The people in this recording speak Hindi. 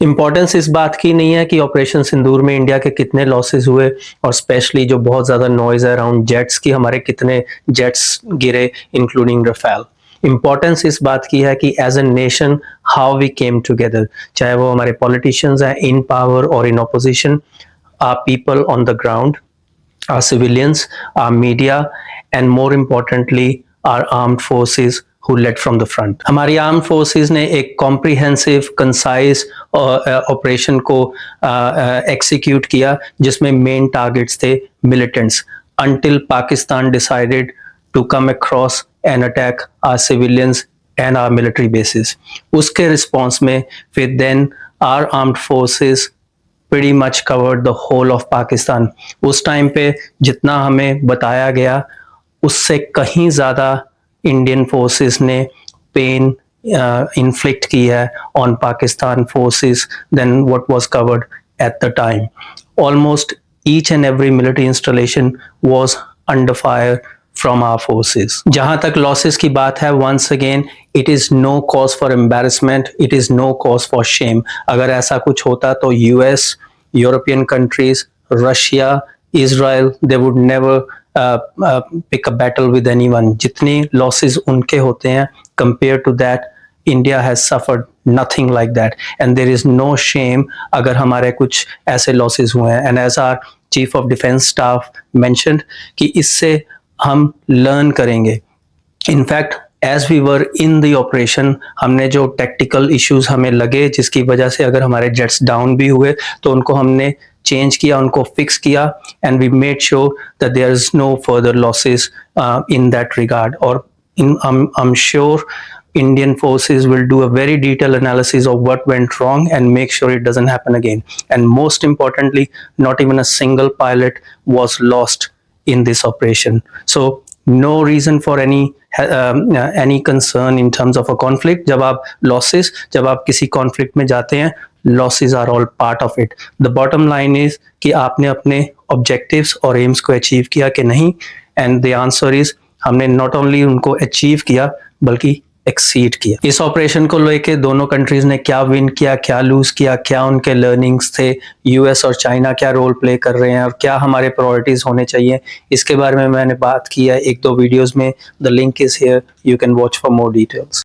इम्पोर्टेंस इस बात की नहीं है कि ऑपरेशन सिंदूर में इंडिया के कितने लॉसेस हुए और स्पेशली जो बहुत ज़्यादा नॉइज़ है अराउंड जेट्स की, हमारे कितने जेट्स गिरे इंक्लूडिंग रफेल। इम्पोर्टेंस इस बात की है कि as a nation how we came together, चाहे वो हमारे पॉलिटिशियंस हैं इन पावर और in opposition, are people on the ground, our civilians, our media, and more importantly, our armed forces who led from the front. हमारी armed forces ने एक comprehensive, concise ऑपरेशन को execute किया जिसमें main targets थे militants until Pakistan decided to come across and attack our civilians and our military bases. उसके response में फिर then our armed forces pretty much covered the whole of Pakistan. उस टाइम पे जितना हमें बताया गया उससे कहीं ज़्यादा इंडियन फोर्सेस ने पेन इन्फ्लिक्ट की है on Pakistan forces then what was covered at the time. Almost each and every military installation was under fire from our forces. जहां तक losses की बात है, once again it is no cause for embarrassment, it is no cause for shame. अगर ऐसा कुछ होता तो US, European countries, Russia, Israel, they would never pick a battle with anyone. जितनी losses उनके होते हैं compared to that, India has suffered nothing like that, and there is no shame अगर हमारे कुछ ऐसे losses हुए हैं. And as our Chief of Defence Staff mentioned कि इससे हम लर्न करेंगे. In fact as we were in the operation, हमने जो टेक्टिकल इश्यूज हमें लगे जिसकी वजह से अगर हमारे जेट्स डाउन भी हुए तो उनको हमने चेंज किया, उनको फिक्स किया, and we made sure that there is no further losses in that regard. और I am sure Indian forces will do a very detailed analysis of what went wrong and make sure it doesn't happen again. And most importantly, not even a single pilot was lost in this operation. So no reason for any concern in terms of a conflict. जब आप losses, जब आप किसी conflict में जाते हैं, losses are all part of it. The bottom line is कि आपने अपने objectives और aims को achieve किया कि नहीं, and the answer is हमने not only उनको achieve किया बल्कि एक्सीड किया. इस ऑपरेशन को लेके दोनों कंट्रीज ने क्या विन किया, क्या लूज किया, क्या उनके लर्निंग्स थे, यूएस और चाइना क्या रोल प्ले कर रहे हैं और क्या हमारे प्रायोरिटीज होने चाहिए, इसके बारे में मैंने बात की है एक दो वीडियोस में. The link is here, you can watch for more details.